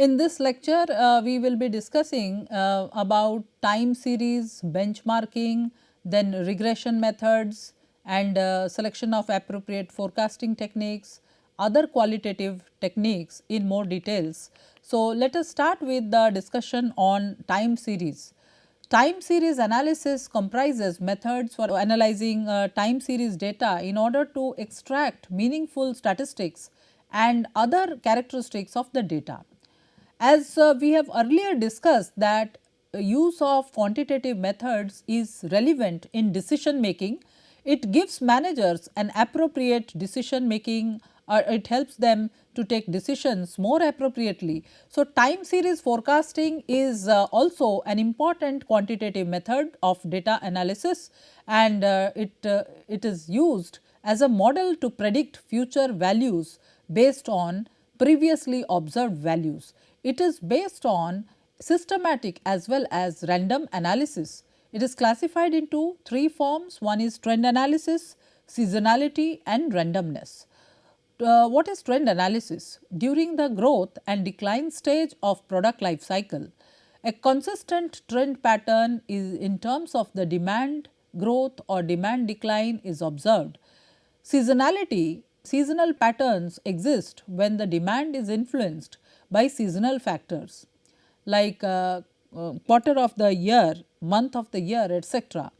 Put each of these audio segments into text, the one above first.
In this lecture, we will be discussing about time series, benchmarking, then regression methods and selection of appropriate forecasting techniques, other qualitative techniques in more details. So, let us start with the discussion on time series. Time series analysis comprises methods for analyzing time series data in order to extract meaningful statistics and other characteristics of the data. As we have earlier discussed that use of quantitative methods is relevant in decision making, it gives managers an appropriate decision making or it helps them to take decisions more appropriately. So, time series forecasting is also an important quantitative method of data analysis and it is used as a model to predict future values based on previously observed values. It is based on systematic as well as random analysis. It is classified into three forms. One is trend analysis, seasonality and randomness. What is trend analysis? During the growth and decline stage of product life cycle, a consistent trend pattern is in terms of the demand growth or demand decline is observed. Seasonality, seasonal patterns exist when the demand is influenced by seasonal factors like quarter of the year, month of the year, etc.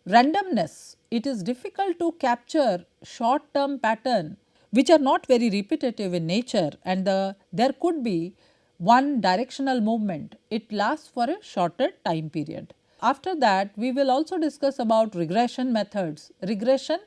Randomness, it is difficult to capture short term pattern which are not very repetitive in nature and there could be one directional movement, it lasts for a shorter time period. After that we will also discuss about regression methods. Regression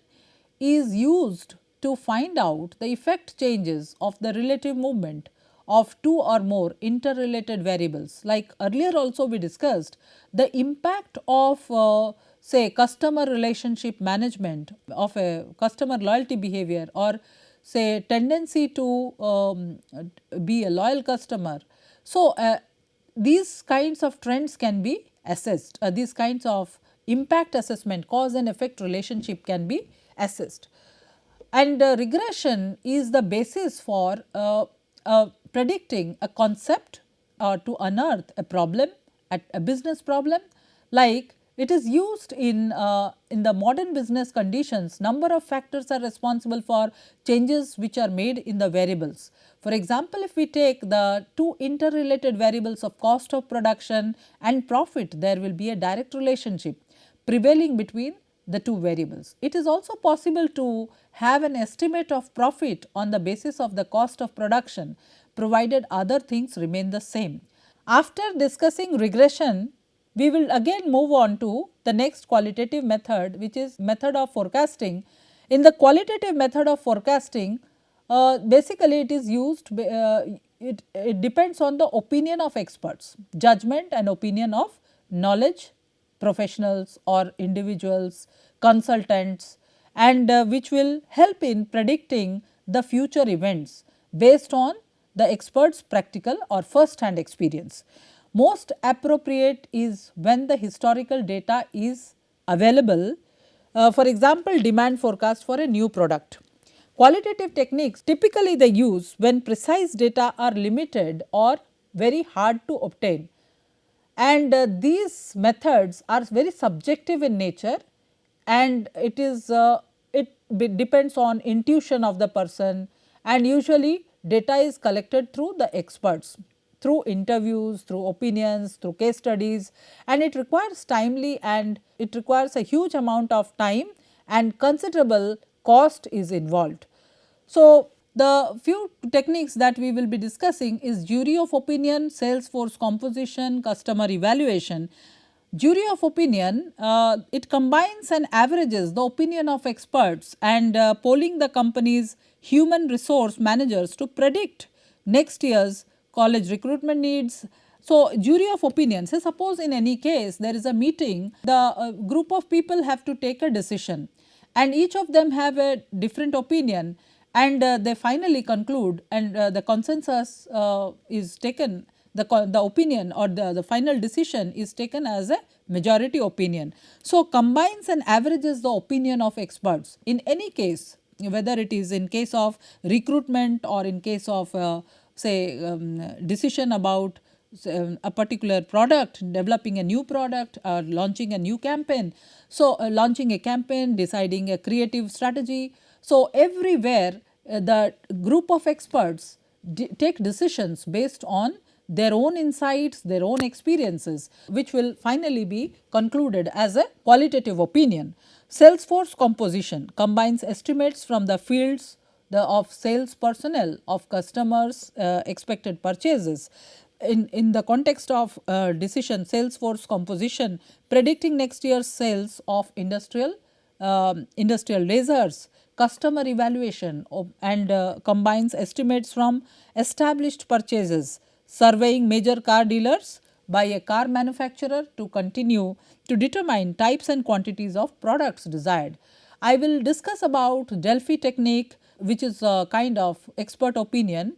is used to find out the effect changes of the relative movement of two or more interrelated variables. Like earlier also we discussed the impact of say customer relationship management of a customer loyalty behavior or say tendency to be a loyal customer. So, these kinds of trends can be assessed, these kinds of impact assessment, cause and effect relationship can be assessed. And regression is the basis for predicting a concept to unearth a problem, a business problem. Like it is used in the modern business conditions, number of factors are responsible for changes which are made in the variables. For example, if we take the two interrelated variables of cost of production and profit, there will be a direct relationship prevailing between the two variables. It is also possible to have an estimate of profit on the basis of the cost of production, provided other things remain the same. After discussing regression, we will again move on to the next qualitative method, which is method of forecasting. In the qualitative method of forecasting, basically it is used, it depends on the opinion of experts, judgment and opinion of knowledge professionals or individuals, consultants and which will help in predicting the future events based on the experts' practical or first hand experience. Most appropriate is when the historical data is available, for example, demand forecast for a new product. Qualitative techniques typically they use when precise data are limited or very hard to obtain, and these methods are very subjective in nature and it is depends on intuition of the person, and usually data is collected through the experts, through interviews, through opinions, through case studies, and it requires timely and it requires a huge amount of time and considerable cost is involved. So, the few techniques that we will be discussing is jury of opinion, sales force composition, customer evaluation. Jury of opinion, it combines and averages the opinion of experts and polling the company's human resource managers to predict next year's college recruitment needs. So, jury of opinion, say suppose in any case there is a meeting, the group of people have to take a decision and each of them have a different opinion and they finally conclude and the consensus is taken, the opinion or the final decision is taken as a majority opinion. So, combines and averages the opinion of experts in any case, whether it is in case of recruitment or in case of say decision about a particular product, developing a new product or launching a new campaign. So, launching a campaign, deciding a creative strategy. So, everywhere the group of experts take decisions based on their own insights, their own experiences, which will finally be concluded as a qualitative opinion. Sales force composition combines estimates from the fields of sales personnel, of customers expected purchases. In the context of decision sales force composition, predicting next year's sales of industrial lasers, customer evaluation and combines estimates from established purchases, surveying major car dealers by a car manufacturer to continue to determine types and quantities of products desired. I will discuss about Delphi technique, which is a kind of expert opinion,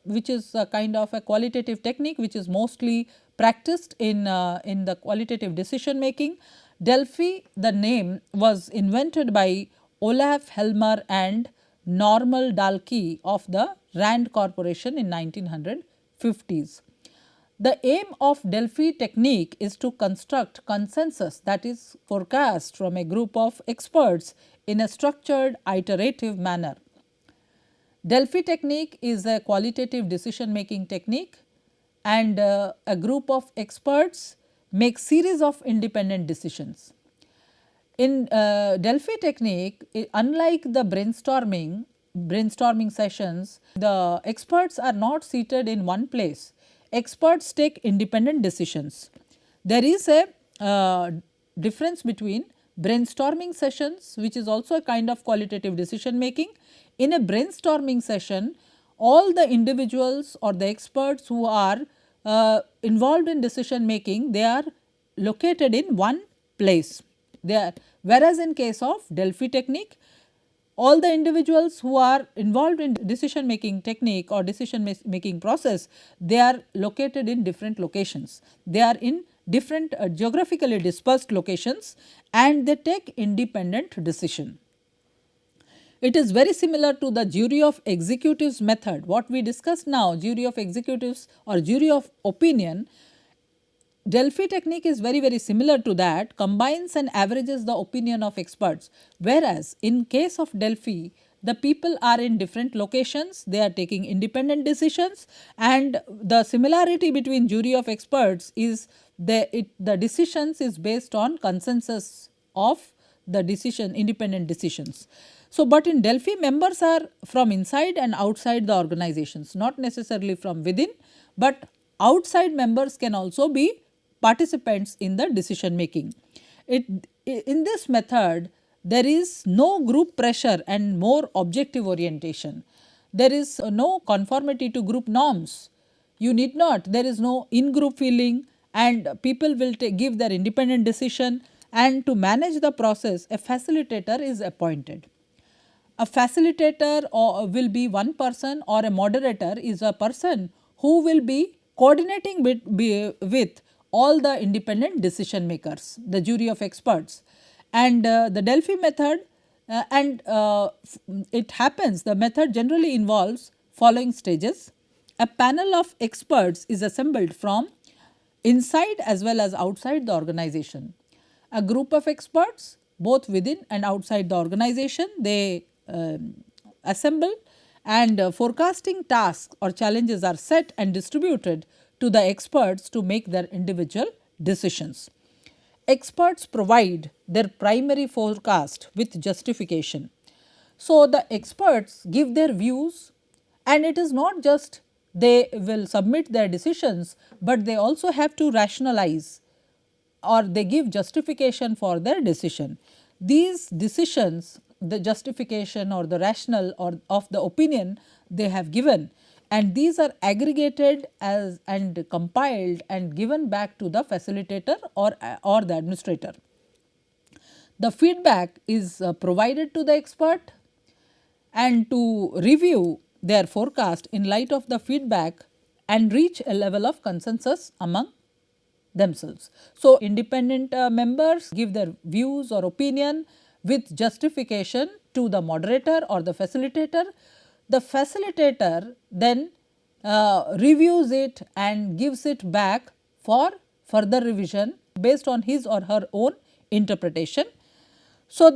which is a kind of a qualitative technique which is mostly practiced in the qualitative decision making. Delphi, the name was invented by Olaf Helmer and Normal Dalkey of the Rand Corporation in 1950s. The aim of Delphi technique is to construct consensus, that is forecast from a group of experts in a structured iterative manner. Delphi technique is a qualitative decision making technique, and a group of experts make series of independent decisions. In Delphi technique, unlike the brainstorming sessions, the experts are not seated in one place. Experts take independent decisions. There is a difference between brainstorming sessions, which is also a kind of qualitative decision making. In a brainstorming session, all the individuals or the experts who are involved in decision making, they are located in one place. Whereas in case of Delphi technique, all the individuals who are involved in decision making technique or decision making process, they are located in different locations. They are in different geographically dispersed locations and they take independent decision. It is very similar to the jury of executives method. What we discussed now, jury of executives or jury of opinion, Delphi technique is very similar to that, combines and averages the opinion of experts. Whereas, in case of Delphi, the people are in different locations, they are taking independent decisions, and the similarity between jury of experts is the decisions is based on consensus of the decision, independent decisions. So, but in Delphi, members are from inside and outside the organizations, not necessarily from within, but outside members can also be participants in the decision making. In this method, there is no group pressure and more objective orientation. There is no conformity to group norms. You need not, there is no in-group feeling, and people will give their independent decision, and to manage the process, a facilitator is appointed. A facilitator will be one person, or a moderator is a person who will be coordinating with all the independent decision makers, the jury of experts. And the Delphi method it happens, the method generally involves following stages. A panel of experts is assembled from inside as well as outside the organization. A group of experts both within and outside the organization, they assemble, and forecasting tasks or challenges are set and distributed to the experts to make their individual decisions. Experts provide their primary forecast with justification. So, the experts give their views, and it is not just they will submit their decisions, but they also have to rationalize or they give justification for their decision. These decisions, the justification or the rationale or of the opinion they have given, and these are aggregated as and compiled and given back to the facilitator or the administrator. The feedback is provided to the expert, and to review their forecast in light of the feedback and reach a level of consensus among themselves. So, independent members give their views or opinion with justification to the moderator or the facilitator. The facilitator then reviews it and gives it back for further revision based on his or her own interpretation. So,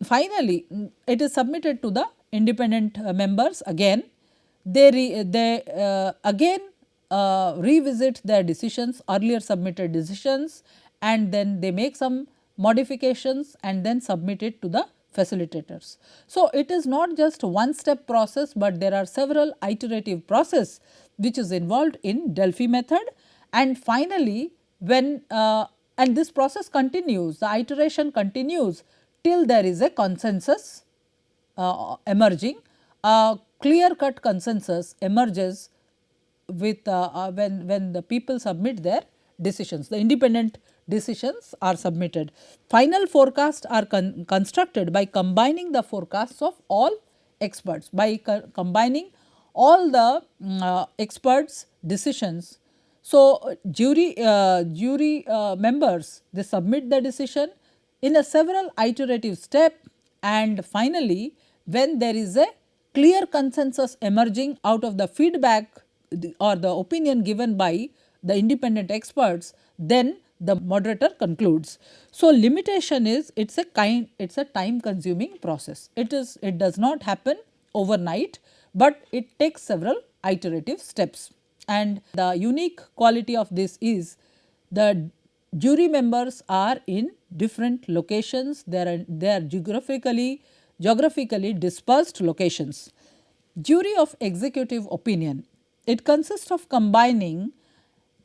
finally it is submitted to the independent members again. They again revisit their decisions, earlier submitted decisions, and then they make some modifications and then submit it to the facilitators. So, it is not just one step process, but there are several iterative process which is involved in Delphi method, and finally when and this process continues, the iteration continues till there is a consensus emerging. A clear cut consensus emerges with when the people submit their decisions, the independent decisions are submitted. Final forecasts are constructed by combining the forecasts of all experts, by combining all the experts decisions. So, jury members, they submit the decision in a several iterative step, and finally when there is a clear consensus emerging out of the feedback or the opinion given by the independent experts, then the moderator concludes. So, limitation is it is a time consuming process. It does not happen overnight, but it takes several iterative steps, and the unique quality of this is the jury members are in different locations, they are geographically dispersed locations. Jury of executive opinion, it consists of combining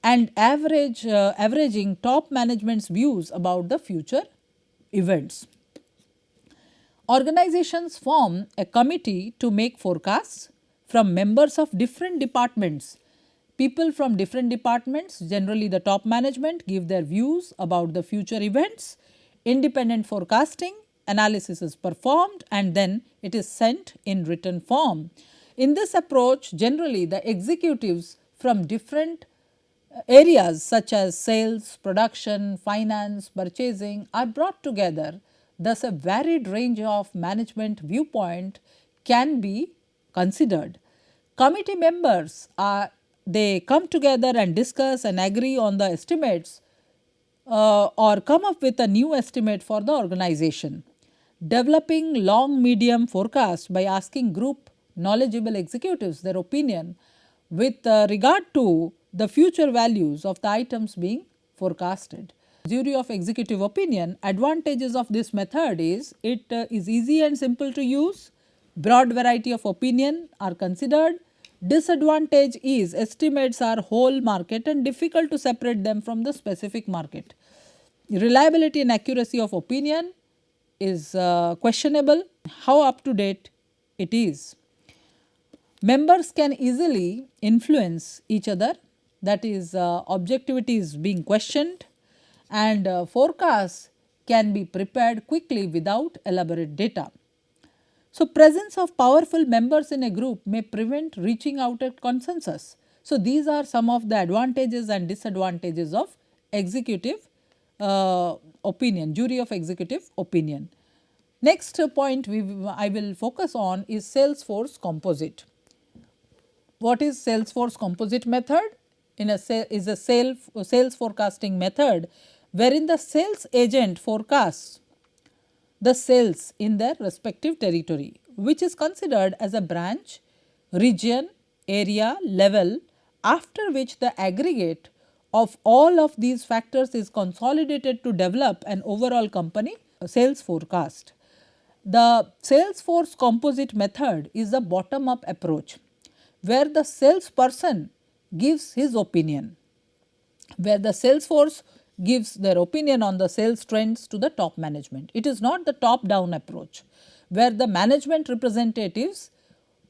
and averaging top management's views about the future events. Organizations form a committee to make forecasts from members of different departments. People from different departments, generally the top management, give their views about the future events. Independent forecasting analysis is performed and then it is sent in written form. In this approach, generally the executives from different areas such as sales, production, finance, purchasing are brought together. Thus, a varied range of management viewpoint can be considered. Committee members they come together and discuss and agree on the estimates or come up with a new estimate for the organization. Developing long medium forecasts by asking group knowledgeable executives their opinion with regard to the future values of the items being forecasted. Jury of executive opinion, advantages of this method is it is easy and simple to use, broad variety of opinion are considered. Disadvantage is estimates are whole market and difficult to separate them from the specific market. Reliability and accuracy of opinion is questionable, how up to date it is. Members can easily influence each other, that is objectivity is being questioned, and forecasts can be prepared quickly without elaborate data. So, presence of powerful members in a group may prevent reaching out at consensus. So, these are some of the advantages and disadvantages of executive opinion, jury of executive opinion. Next point I will focus on is Salesforce composite. What is Salesforce composite method? Is a sales forecasting method wherein the sales agent forecasts the sales in their respective territory, which is considered as a branch, region, area, level, after which the aggregate of all of these factors is consolidated to develop an overall company sales forecast. The Salesforce composite method is a bottom up approach where the salesperson gives his opinion, where the Salesforce gives their opinion on the sales trends to the top management. It is not the top down approach where the management representatives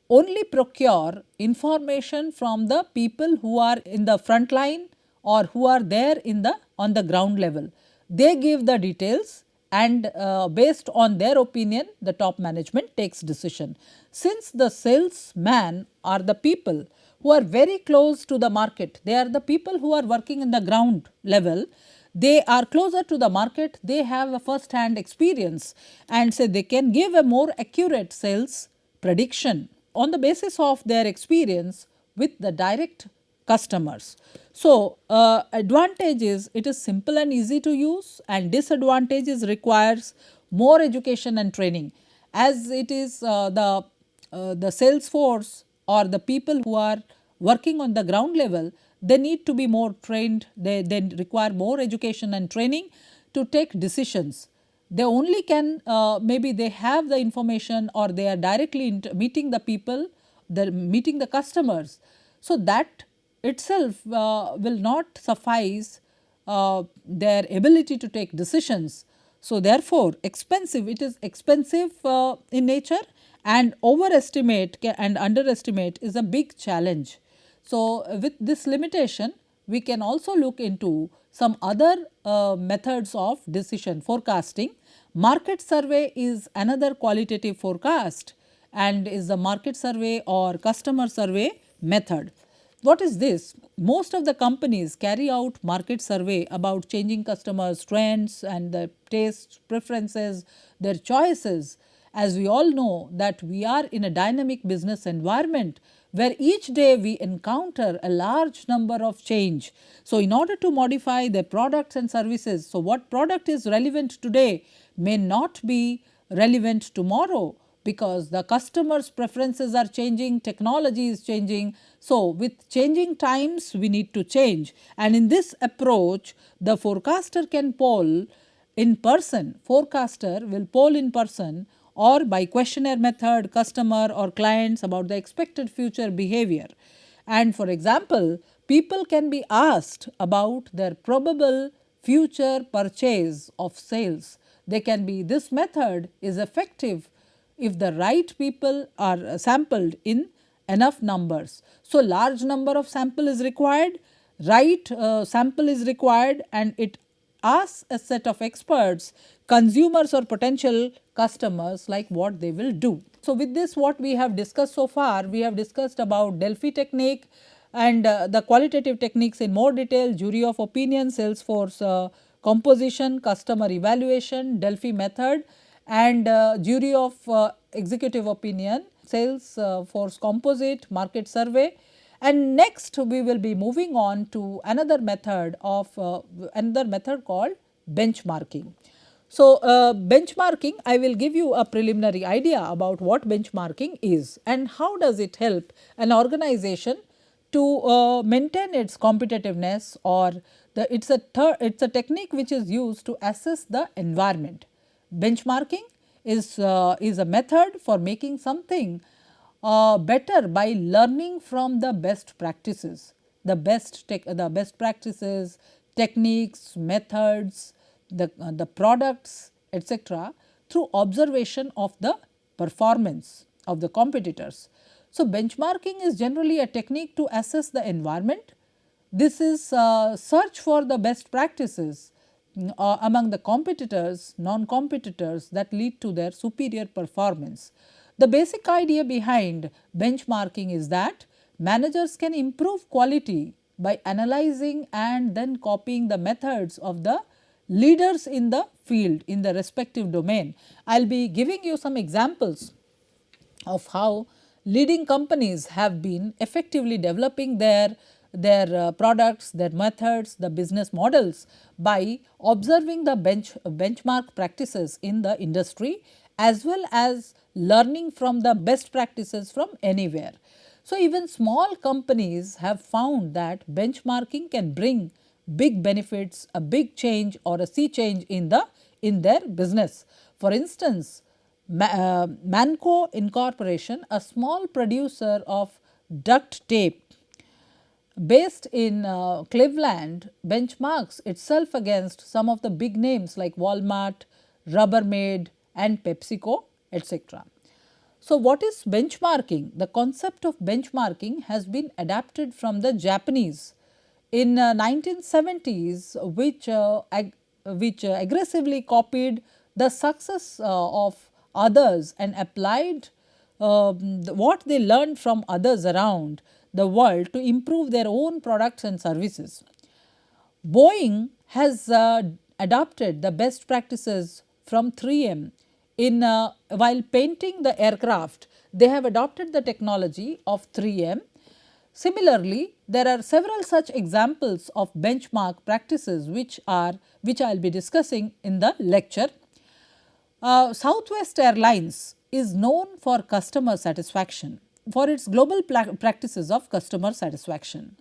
only procure information from the people who are in the front line or who are there in the on the ground level. They give the details and based on their opinion the top management takes decision. Since the salesman are the people who are very close to the market, they are the people who are working in the ground level, they are closer to the market, they have a first hand experience and so they can give a more accurate sales prediction. On the basis of their experience, with the direct customers. So, advantage is it is simple and easy to use, and disadvantage is requires more education and training, as it is the sales force or the people who are working on the ground level, they need to be more trained, they require more education and training to take decisions. They only can maybe they have the information or they are directly meeting the people, they are meeting the customers. So, that itself will not suffice their ability to take decisions. So, therefore, expensive, it is expensive in nature, and overestimate and underestimate is a big challenge. So, with this limitation we can also look into some other methods of decision forecasting. Market survey is another qualitative forecast and is the market survey or customer survey method. What is this? Most of the companies carry out market survey about changing customers' trends and their tastes, preferences, their choices. As we all know that we are in a dynamic business environment where each day we encounter a large number of change. So, in order to modify their products and services, so what product is relevant today may not be relevant tomorrow, because the customers' preferences are changing, technology is changing. So, with changing times we need to change, and in this approach the forecaster can poll in person, forecaster will poll in person or by questionnaire method customer or clients about the expected future behavior. And for example, people can be asked about their probable future purchase of sales. They can be, this method is effective if the right people are sampled in enough numbers. So, large number of sample is required, right sample is required, and it asks a set of experts, consumers or potential customers, like what they will do. So, with this what we have discussed so far, we have discussed about Delphi technique and the qualitative techniques in more detail, jury of opinion, Salesforce composition, customer evaluation, Delphi method, and jury of executive opinion, Salesforce composite, market survey. And next we will be moving on to another method of another method called benchmarking. So, benchmarking, I will give you a preliminary idea about what benchmarking is and how does it help an organization to maintain its competitiveness, or it is a technique which is used to assess the environment. Benchmarking is a method for making something better by learning from the best practices, the best practices, techniques, methods, the products, etc., through observation of the performance of the competitors. So, benchmarking is generally a technique to assess the environment. This is search for the best practices among the competitors, non-competitors, that lead to their superior performance. The basic idea behind benchmarking is that managers can improve quality by analyzing and then copying the methods of the leaders in the field in the respective domain. I will be giving you some examples of how leading companies have been effectively developing their products, their methods, the business models by observing the benchmark practices in the industry, as well as learning from the best practices from anywhere. So, even small companies have found that benchmarking can bring big benefits, a big change or a sea change in their business. For instance, Manco Incorporation, a small producer of duct tape based in Cleveland, benchmarks itself against some of the big names like Walmart, Rubbermaid and PepsiCo, etc. So, what is benchmarking? The concept of benchmarking has been adapted from the Japanese in 1970s, which aggressively copied the success of others and applied what they learned from others around the world to improve their own products and services. Boeing has adopted the best practices from 3M in while painting the aircraft. They have adopted the technology of 3M. Similarly, there are several such examples of benchmark practices which I will be discussing in the lecture. Southwest Airlines is known for customer satisfaction, for its global practices of customer satisfaction.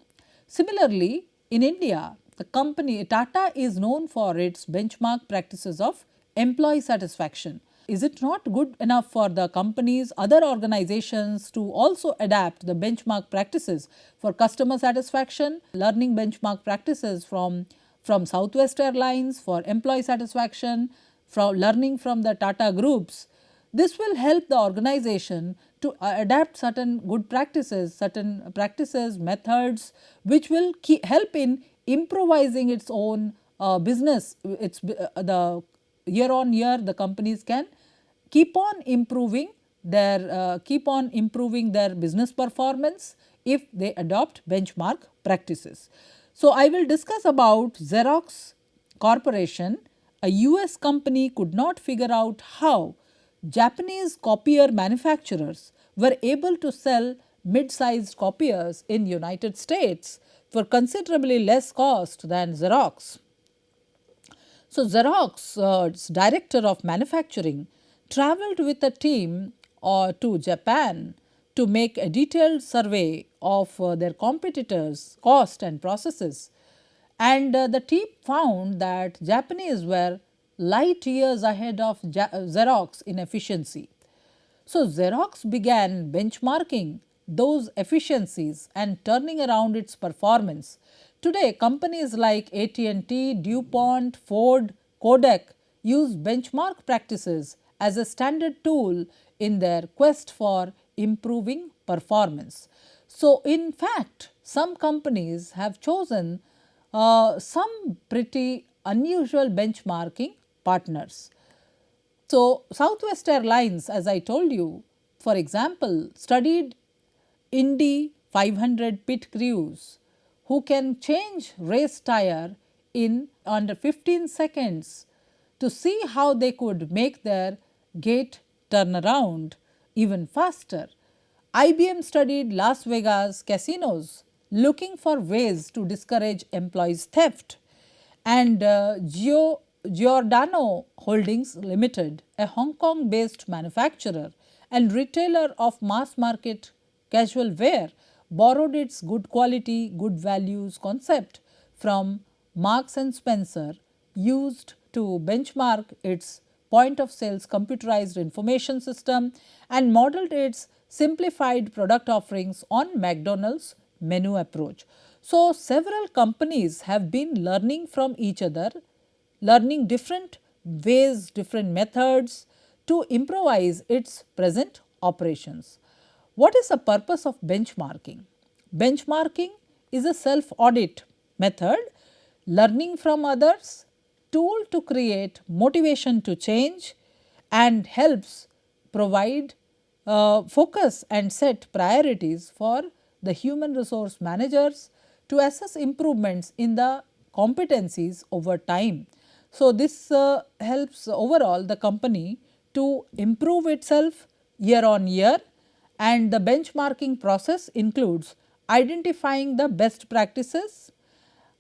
Similarly, in India, the company Tata is known for its benchmark practices of employee satisfaction. Is it not good enough for the companies, other organizations to also adapt the benchmark practices for customer satisfaction, learning benchmark practices from Southwest Airlines for employee satisfaction, from learning from the Tata groups? This will help the organization to adapt certain good practices, methods which will help in improvising its own business. The year on year the companies can keep on improving their business performance if they adopt benchmark practices. So, I will discuss about Xerox Corporation. A US company could not figure out how Japanese copier manufacturers were able to sell mid-sized copiers in United States for considerably less cost than Xerox. So, Xerox's director of manufacturing traveled with a team to Japan to make a detailed survey of their competitors' cost and processes, and the team found that Japanese were light years ahead of Xerox in efficiency. So, Xerox began benchmarking those efficiencies and turning around its performance. Today, companies like AT&T, DuPont, Ford, Kodak use benchmark practices as a standard tool in their quest for improving performance. So, in fact, some companies have chosen some pretty unusual benchmarking partners. So, Southwest Airlines, as I told you, for example, studied Indy 500 pit crews who can change race tire in under 15 seconds to see how they could make their gate turn around even faster. IBM studied Las Vegas casinos looking for ways to discourage employees' theft, and Giordano Holdings Limited, a Hong Kong based manufacturer and retailer of mass market casual wear, borrowed its good quality, good values concept from Marks and Spencer, used to benchmark its point of sales computerized information system, and modeled its simplified product offerings on McDonald's menu approach. So, several companies have been learning from each other, learning different ways, different methods to improvise its present operations. What is the purpose of benchmarking? Benchmarking is a self audit method, learning from others, tool to create motivation to change, and helps provide focus and set priorities for the human resource managers to assess improvements in the competencies over time. So, this helps overall the company to improve itself year on year, and the benchmarking process includes identifying the best practices,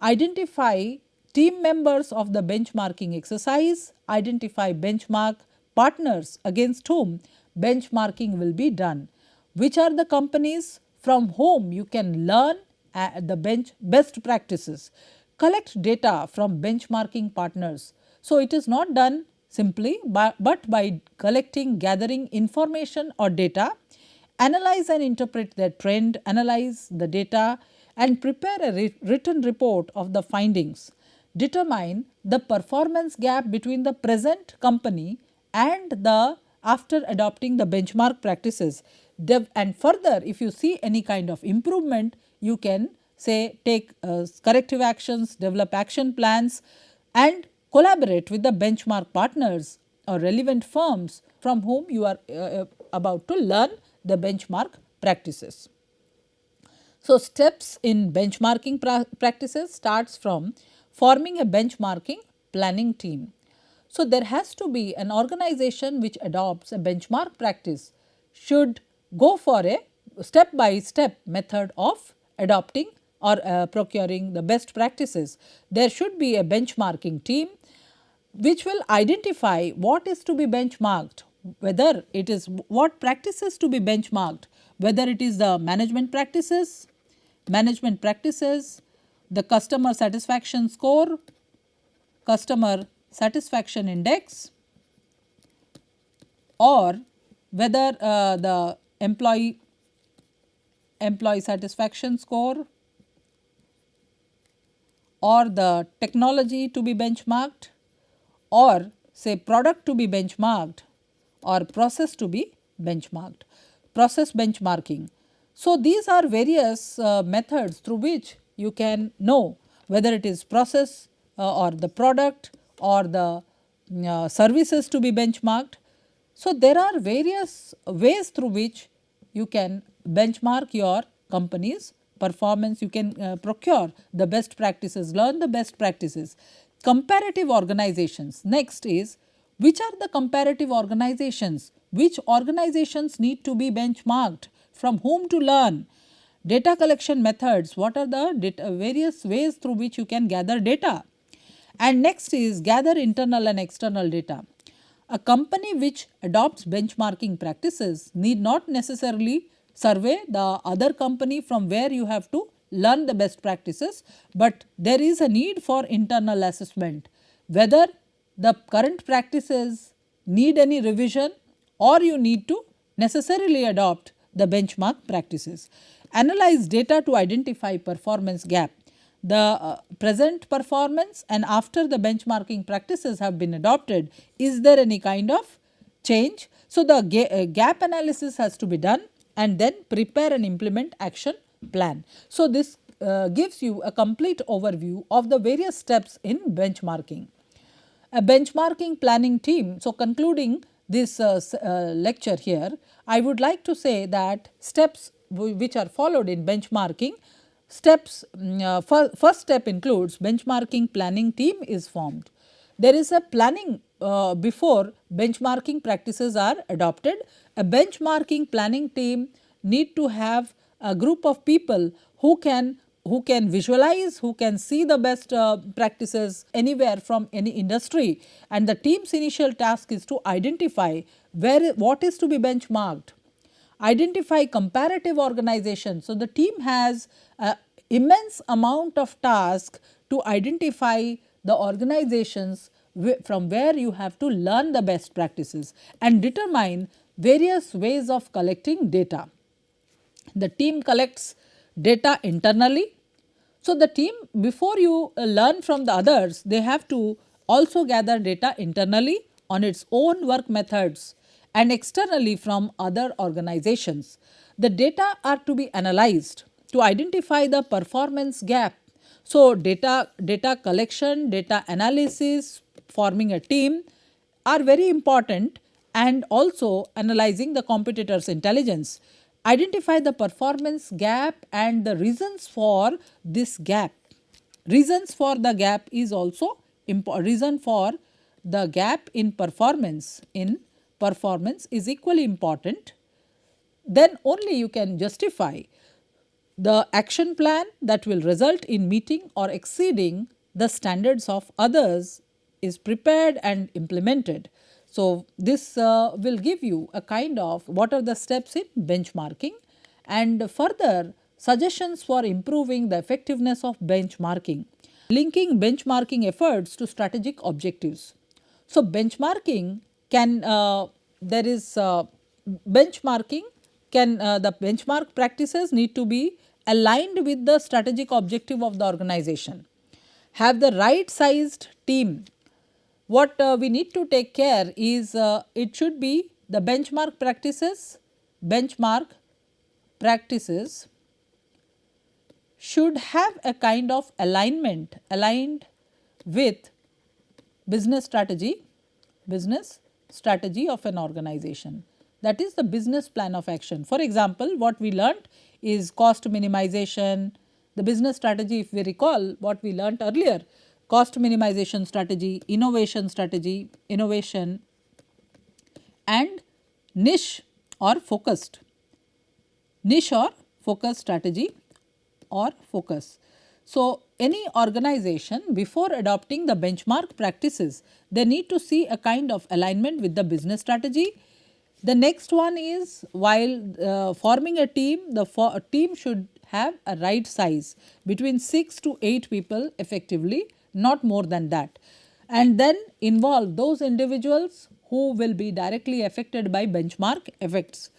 identify team members of the benchmarking exercise, identify benchmark partners against whom benchmarking will be done, which are the companies from whom you can learn the best practices, collect data from benchmarking partners. So, it is not done simply but by gathering information or data, analyze and interpret their trend, analyze the data and prepare a written report of the findings, determine the performance gap between the present company and the after adopting the benchmark practices, and further if you see any kind of improvement, you can say take corrective actions, develop action plans and collaborate with the benchmark partners or relevant firms from whom you are about to learn the benchmark practices. So, steps in benchmarking practices starts from forming a benchmarking planning team. So, there has to be an organization which adopts a benchmark practice should go for a step by step method of adopting or procuring the best practices. There should be a benchmarking team which will identify what is to be benchmarked, whether it is what practices to be benchmarked, whether it is the management practices, the customer satisfaction score, customer satisfaction index, or whether the employee satisfaction score, or the technology to be benchmarked, or say product to be benchmarked, or process to be benchmarked, process benchmarking. So, these are various methods through which you can know whether it is process or the product or the services to be benchmarked. So, there are various ways through which you can benchmark your company's performance, you can procure the best practices, learn the best practices. Comparative organizations. Next is, which are the comparative organizations? Which organizations need to be benchmarked? From whom to learn? Data collection methods. What are the various ways through which you can gather data? And next is gather internal and external data. A company which adopts benchmarking practices need not necessarily survey the other company from where you have to learn the best practices, but there is a need for internal assessment whether the current practices need any revision or you need to necessarily adopt the benchmark practices. Analyze data to identify performance gap. The present performance and after the benchmarking practices have been adopted, is there any kind of change? So, the gap analysis has to be done and then prepare and implement action plan. So, this gives you a complete overview of the various steps in benchmarking. A benchmarking planning team. So, concluding this lecture here, I would like to say that steps which are followed in benchmarking, steps first step includes benchmarking planning team is formed. There is a planning before benchmarking practices are adopted. A benchmarking planning team need to have a group of people who can visualize, who can see the best practices anywhere from any industry, and the team's initial task is to identify what is to be benchmarked, identify comparative organizations. So, the team has immense amount of task to identify the organizations from where you have to learn the best practices and determine various ways of collecting data. The team collects data internally. So, the team, before you learn from the others, they have to also gather data internally on its own work methods and externally from other organizations. The data are to be analyzed to identify the performance gap. So, data collection, data analysis, forming a team are very important, and also analyzing the competitors' intelligence. Identify the performance gap and the reasons for this gap. Reasons for the gap is also reason for the gap in performance is equally important. Then only you can justify the action plan that will result in meeting or exceeding the standards of others is prepared and implemented. So, this will give you a kind of what are the steps in benchmarking and further suggestions for improving the effectiveness of benchmarking. Linking benchmarking efforts to strategic objectives. So, benchmarking can there is benchmarking can the benchmark practices need to be aligned with the strategic objective of the organization. Have the right sized team. What we need to take care is it should be the benchmark practices should have a kind of aligned with business strategy of an organization, that is the business plan of action. For example, what we learnt is cost minimization, the business strategy, if we recall what we learnt earlier, cost minimization strategy, innovation and niche or focused strategy or focus. So, any organization before adopting the benchmark practices, they need to see a kind of alignment with the business strategy. The next one is while forming a team, the team should have a right size between 6 to 8 people effectively, not more than that, and then involve those individuals who will be directly affected by benchmark efforts.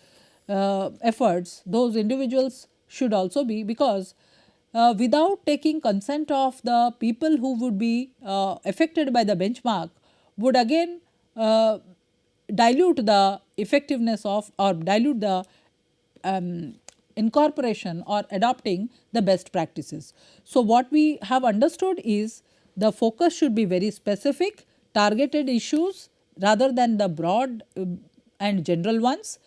Those individuals should also be, because without taking consent of the people who would be affected by the benchmark would again dilute the effectiveness of, or dilute the incorporation or adopting the best practices. So, what we have understood is the focus should be very specific, targeted issues rather than the broad and general ones.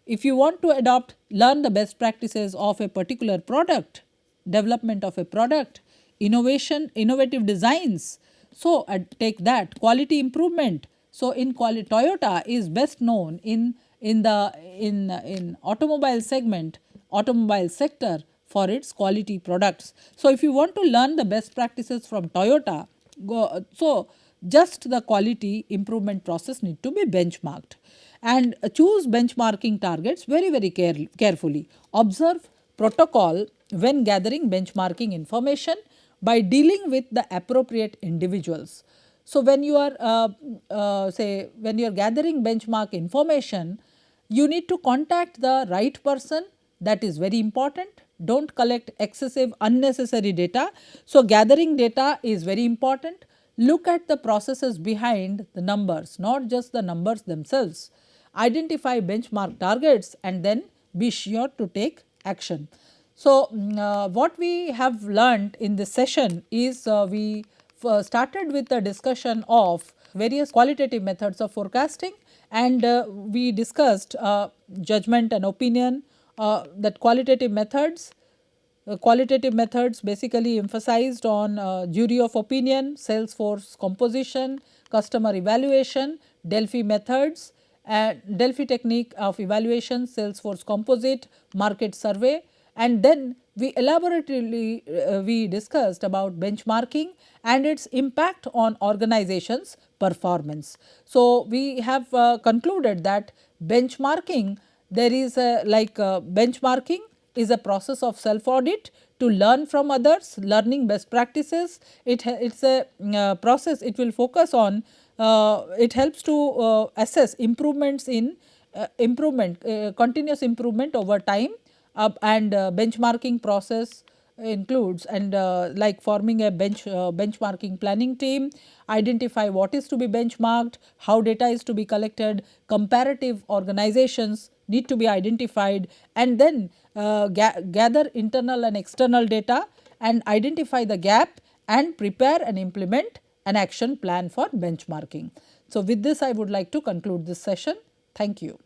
If you want to learn the best practices of a particular product, development of a product, innovative designs. So, take that quality improvement. So, Toyota is best known in automobile segment, automobile sector for its quality products. So, if you want to learn the best practices from Toyota, just the quality improvement process need to be benchmarked, and choose benchmarking targets very carefully. Observe protocol when gathering benchmarking information by dealing with the appropriate individuals. So, when you are when you are gathering benchmark information, you need to contact the right person. That is very important. Do not collect excessive unnecessary data. So, gathering data is very important. Look at the processes behind the numbers, not just the numbers themselves. Identify benchmark targets and then be sure to take action. So, what we have learned in this session is we started with the discussion of various qualitative methods of forecasting, and we discussed judgment and opinion, that qualitative methods basically emphasized on jury of opinion, sales force composition, customer evaluation, Delphi methods, Delphi technique of evaluation, sales force composite, market survey, and then we elaborately we discussed about benchmarking and its impact on organizations' performance. So, we have concluded that benchmarking, there is a benchmarking is a process of self audit to learn from others, learning best practices. It is a process, it will focus on, it helps to assess improvements in continuous improvement over time, and benchmarking process includes, and like forming a benchmarking planning team, identify what is to be benchmarked, how data is to be collected, comparative organizations need to be identified, and then gather internal and external data and identify the gap and prepare and implement an action plan for benchmarking. So, with this I would like to conclude this session. Thank you.